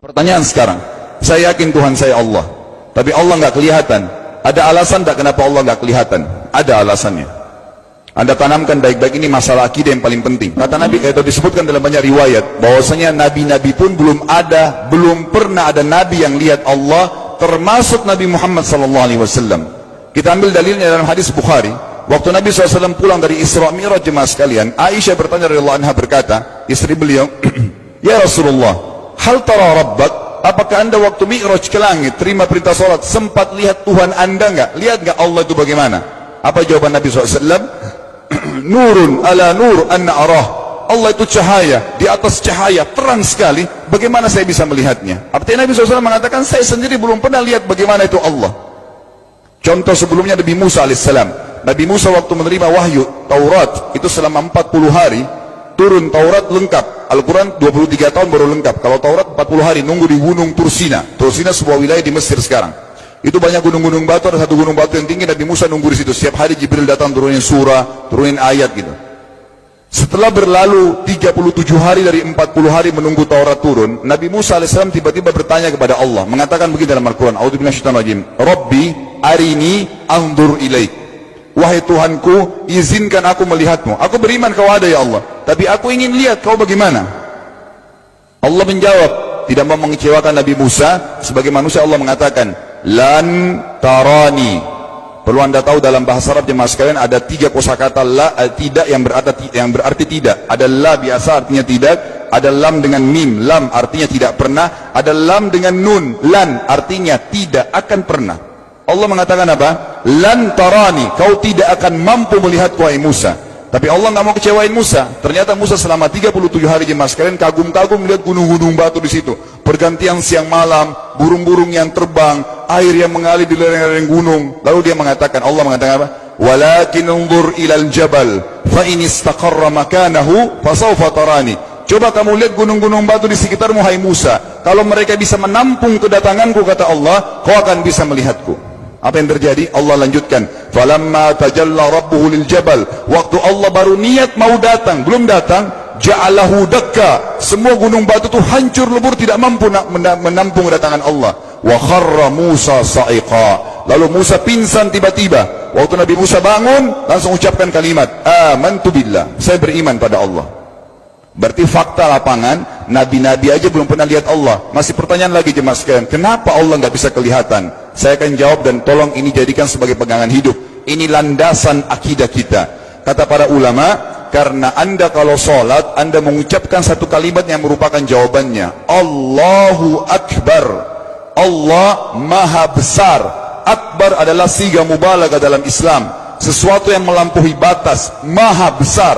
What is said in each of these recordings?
Pertanyaan sekarang, saya yakin Tuhan saya Allah, tapi Allah nggak kelihatan. Ada alasan tak kenapa Allah nggak kelihatan? Ada alasannya. Anda tanamkan baik-baik, ini masalah akidah yang paling penting. Kata Nabi, itu disebutkan dalam banyak riwayat, bahwasanya nabi-nabi pun belum pernah ada nabi yang lihat Allah, termasuk Nabi Muhammad SAW. Kita ambil dalilnya dalam hadis Bukhari. Waktu Nabi SAW pulang dari Isra Mi'raj, jemaah sekalian, Aisyah bertanya radhiyallahu anha, berkata, istri beliau, ya Rasulullah, hal tara rabbak, apakah anda waktu Mi'raj ke langit, terima perintah salat, sempat lihat Tuhan anda enggak? Lihat enggak Allah itu bagaimana? Apa jawaban Nabi SAW? Nurun ala nur anna arah. Allah itu cahaya, di atas cahaya, terang sekali, bagaimana saya bisa melihatnya? Artinya Nabi SAW mengatakan, saya sendiri belum pernah lihat bagaimana itu Allah. Contoh sebelumnya Nabi Musa alaihissalam. Nabi Musa waktu menerima wahyu Taurat, itu selama 40 hari, turun Taurat lengkap. Al-Quran 23 tahun baru lengkap. Kalau Taurat 40 hari, nunggu di gunung Tursina. Tursina sebuah wilayah di Mesir sekarang. Itu banyak gunung-gunung batu, ada satu gunung batu yang tinggi, Nabi Musa nunggu di situ. Setiap hari Jibril datang turunin surah, turunin ayat gitu. Setelah berlalu 37 hari dari 40 hari menunggu Taurat turun, Nabi Musa AS tiba-tiba bertanya kepada Allah, mengatakan begini dalam Al-Quran, A'udzu billahi rajim, Rabbi arini anzur ilaik. Wahai Tuhanku, izinkan aku melihatmu. Aku beriman kau ada ya Allah, tapi aku ingin lihat kau bagaimana. Allah menjawab, tidak mau mengecewakan Nabi Musa. Sebagai manusia Allah mengatakan, lan tarani. Perlu anda tahu dalam bahasa Arab jemaah sekalian ada 3 kosakata la, tidak yang berarti tidak. Ada la biasa artinya tidak, ada lam dengan mim, lam artinya tidak pernah, ada lam dengan nun, lan artinya tidak akan pernah. Allah mengatakan apa? Lan tarani, kau tidak akan mampu melihat wahai Musa. Tapi Allah nggak mau kecewain Musa. Ternyata Musa selama 37 hari jemaah sekalian kagum-kagum melihat gunung-gunung batu di situ. Pergantian siang malam, burung-burung yang terbang, air yang mengalir di lereng-lereng gunung. Lalu dia mengatakan, Allah mengatakan apa? Walakin unzur ilal jabal, fa in istaqarra makanahu fasawfa tarani. Coba kamu lihat gunung-gunung batu di sekitarmu hai Musa. Kalau mereka bisa menampung kedatanganku, kata Allah, kau akan bisa melihatku. Apa yang terjadi? Allah lanjutkan, falamma tajalla rabbuhu lil jabal, waktu Allah baru niat mau datang, belum datang, ja'alahu dakka, semua gunung batu itu hancur lebur, tidak mampu menampung kedatangan Allah. Wa kharra Musa sa'iqa, lalu Musa pingsan tiba-tiba. Waktu Nabi Musa bangun, langsung ucapkan kalimat, amantu billah, saya beriman pada Allah. Berarti fakta lapangan, nabi-nabi aja belum pernah lihat Allah. Masih pertanyaan lagi jemaah sekalian, kenapa Allah nggak bisa kelihatan? Saya akan jawab dan tolong ini jadikan sebagai pegangan hidup. Ini landasan akidah kita. Kata para ulama, karena anda kalau sholat, anda mengucapkan satu kalimat yang merupakan jawabannya. Allahu Akbar. Allah Maha Besar. Akbar adalah siga mubalaghah dalam Islam. Sesuatu yang melampaui batas. Maha Besar.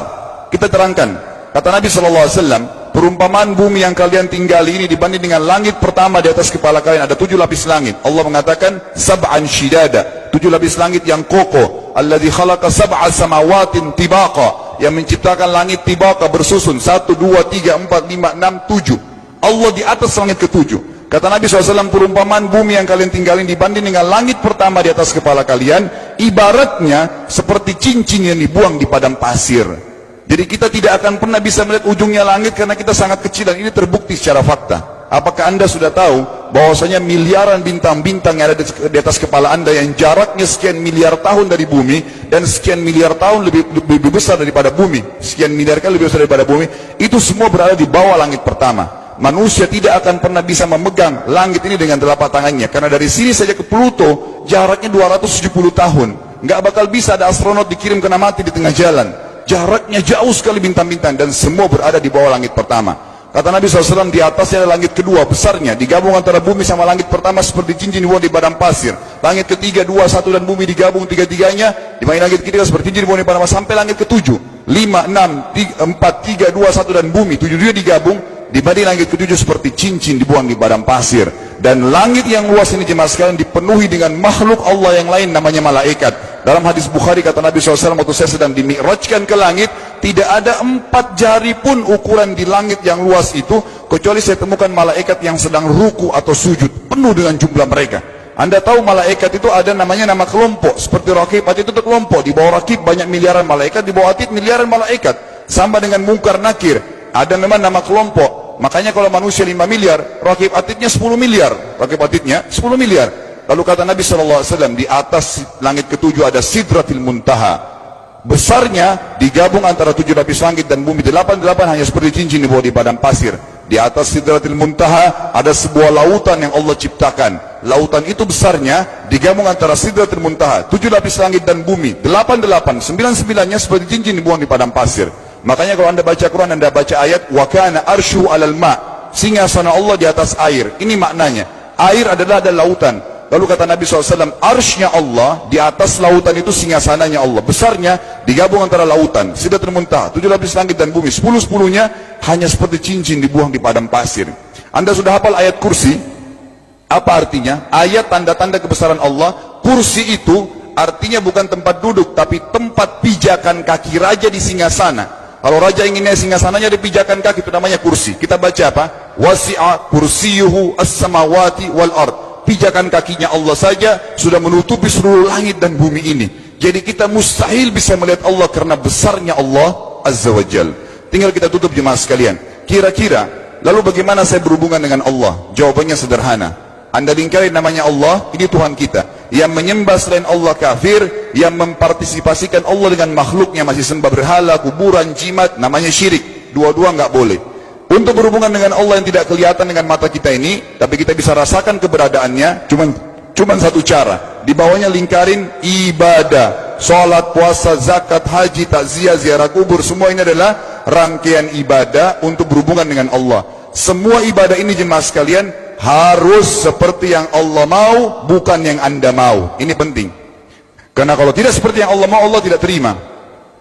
Kita terangkan. Kata Nabi SAW, perumpamaan bumi yang kalian tinggali ini dibanding dengan langit pertama di atas kepala kalian, ada 7 lapis langit. Allah mengatakan, sab'an shidada, 7 lapis langit yang kokoh. Alladzi khalaqa sab'a samawatin tibaqa, yang menciptakan langit tibaqa bersusun, 1, 2, 3, 4, 5, 6, 7. Allah di atas langit ke-7. Kata Nabi SAW, perumpamaan bumi yang kalian tinggalin dibanding dengan langit pertama di atas kepala kalian, ibaratnya seperti cincin yang dibuang di padang pasir. Jadi kita tidak akan pernah bisa melihat ujungnya langit karena kita sangat kecil, dan ini terbukti secara fakta. Apakah anda sudah tahu bahwasanya miliaran bintang-bintang yang ada di atas kepala anda yang jaraknya sekian miliar tahun dari bumi, dan sekian miliar tahun lebih besar daripada bumi, sekian miliar kali lebih besar daripada bumi, itu semua berada di bawah langit pertama. Manusia tidak akan pernah bisa memegang langit ini dengan telapak tangannya, karena dari sini saja ke Pluto jaraknya 270 tahun. Nggak bakal bisa ada astronot dikirim kena mati di tengah jalan. Jaraknya jauh sekali bintang-bintang, dan semua berada di bawah langit pertama. Kata Nabi SAW, di atasnya ada langit kedua besarnya, digabung antara bumi sama langit pertama seperti cincin dibuang di padang pasir. Langit ketiga, 2, 1 dan bumi digabung tiga-tiganya, di mana langit ketiga seperti cincin dibuang di padang pasir, sampai langit ketujuh, 5, 6, 4, 3, 2, 1 dan bumi, 7 digabung, dibanding langit ketujuh seperti cincin dibuang di padang pasir. Dan langit yang luas ini jemaah sekalian dipenuhi dengan makhluk Allah yang lain namanya malaikat. Dalam hadis Bukhari kata Nabi SAW, waktu saya sedang dimi'rajkan ke langit, tidak ada 4 jari pun ukuran di langit yang luas itu, kecuali saya temukan malaikat yang sedang ruku atau sujud, penuh dengan jumlah mereka. Anda tahu malaikat itu ada namanya nama kelompok, seperti Raqib, itu kelompok. Di bawah Raqib banyak miliaran malaikat, di bawah Atid miliaran malaikat. Sama dengan Munkar Nakir, ada memang nama kelompok. Makanya kalau manusia 5 miliar, rakib atidnya 10 miliar. Rakib atidnya 10 miliar. Lalu kata Nabi SAW, di atas langit ketujuh ada Sidratil Muntaha. Besarnya digabung antara 7 lapis langit dan bumi. 88 hanya seperti cincin di bawah di padang pasir. Di atas Sidratil Muntaha ada sebuah lautan yang Allah ciptakan. Lautan itu besarnya digabung antara Sidratil Muntaha, 7 lapis langit dan bumi. 88, 99-nya seperti cincin dibuang di padang pasir. Makanya kalau anda baca Quran, anda baca ayat wa kana arsyu alal ma', singgasana Allah di atas air. Ini maknanya, air adalah ada lautan. Lalu kata Nabi SAW, arsy-nya Allah di atas lautan itu singgasananya Allah. Besarnya digabung antara lautan, Sidratul Muntaha, 7 lapis langit dan bumi. 10-10-nya hanya seperti cincin dibuang di padang pasir. Anda sudah hafal ayat kursi? Apa artinya? Ayat tanda-tanda kebesaran Allah. Kursi itu artinya bukan tempat duduk, tapi tempat pijakan kaki raja di singgasana. Kalau raja inginnya singgasananya dipijakan kaki, itu namanya kursi. Kita baca apa? Wasi'a kursiyuhu as-samawati wal ard. Pijakan kakinya Allah saja sudah menutupi seluruh langit dan bumi ini. Jadi kita mustahil bisa melihat Allah karena besarnya Allah Azza wa Jal. Tinggal kita tutup jemaah sekalian. Kira-kira, lalu bagaimana saya berhubungan dengan Allah? Jawabannya sederhana. Anda lingkari namanya Allah, ini Tuhan kita. Yang menyembah selain Allah kafir, yang mempartisipasikan Allah dengan makhluknya, masih sembah berhala, kuburan, jimat, namanya syirik. Dua-dua nggak boleh. Untuk berhubungan dengan Allah yang tidak kelihatan dengan mata kita ini, tapi kita bisa rasakan keberadaannya, cuman satu cara. Di bawahnya lingkarin ibadah, sholat, puasa, zakat, haji, takziah, ziarah kubur, semua ini adalah rangkaian ibadah untuk berhubungan dengan Allah. Semua ibadah ini jemaah sekalian harus seperti yang Allah mau, bukan yang Anda mau. Ini penting. Karena kalau tidak seperti yang Allah mau, Allah tidak terima.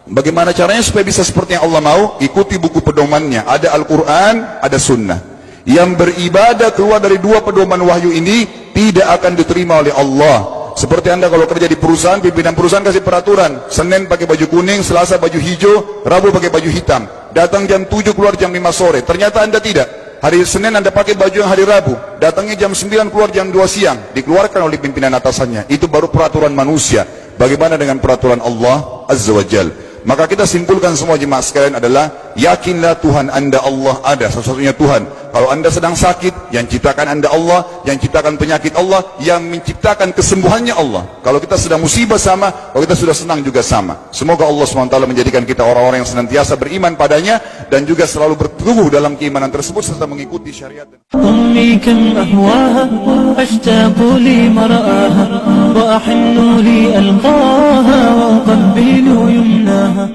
Bagaimana caranya supaya bisa seperti yang Allah mau? Ikuti buku pedomannya. Ada Al-Quran, ada Sunnah. Yang beribadah keluar dari dua pedoman wahyu ini tidak akan diterima oleh Allah. Seperti Anda kalau kerja di perusahaan, pimpinan perusahaan kasih peraturan, Senin pakai baju kuning, Selasa baju hijau, Rabu pakai baju hitam. Datang jam 7, keluar jam 5 sore. Ternyata Anda tidak. Hari Senin Anda pakai baju yang hari Rabu, datangnya jam 9, keluar jam 2 siang, dikeluarkan oleh pimpinan atasannya. Itu baru peraturan manusia. Bagaimana dengan peraturan Allah Azza wa Jal? Maka kita simpulkan semua jemaah sekalian adalah, yakinlah Tuhan Anda Allah ada, satu-satunya Tuhan. Kalau Anda sedang sakit, yang ciptakan Anda Allah, yang ciptakan penyakit Allah, yang menciptakan kesembuhannya Allah. Kalau kita sedang musibah sama, kalau kita sudah senang juga sama. Semoga Allah SWT menjadikan kita orang-orang yang senantiasa beriman padanya, dan juga selalu bertumbuh dalam keimanan tersebut serta mengikuti syariat. أمي كم أهواها أشتاق لمرآها وأحن لألقاها وأقبل يمناها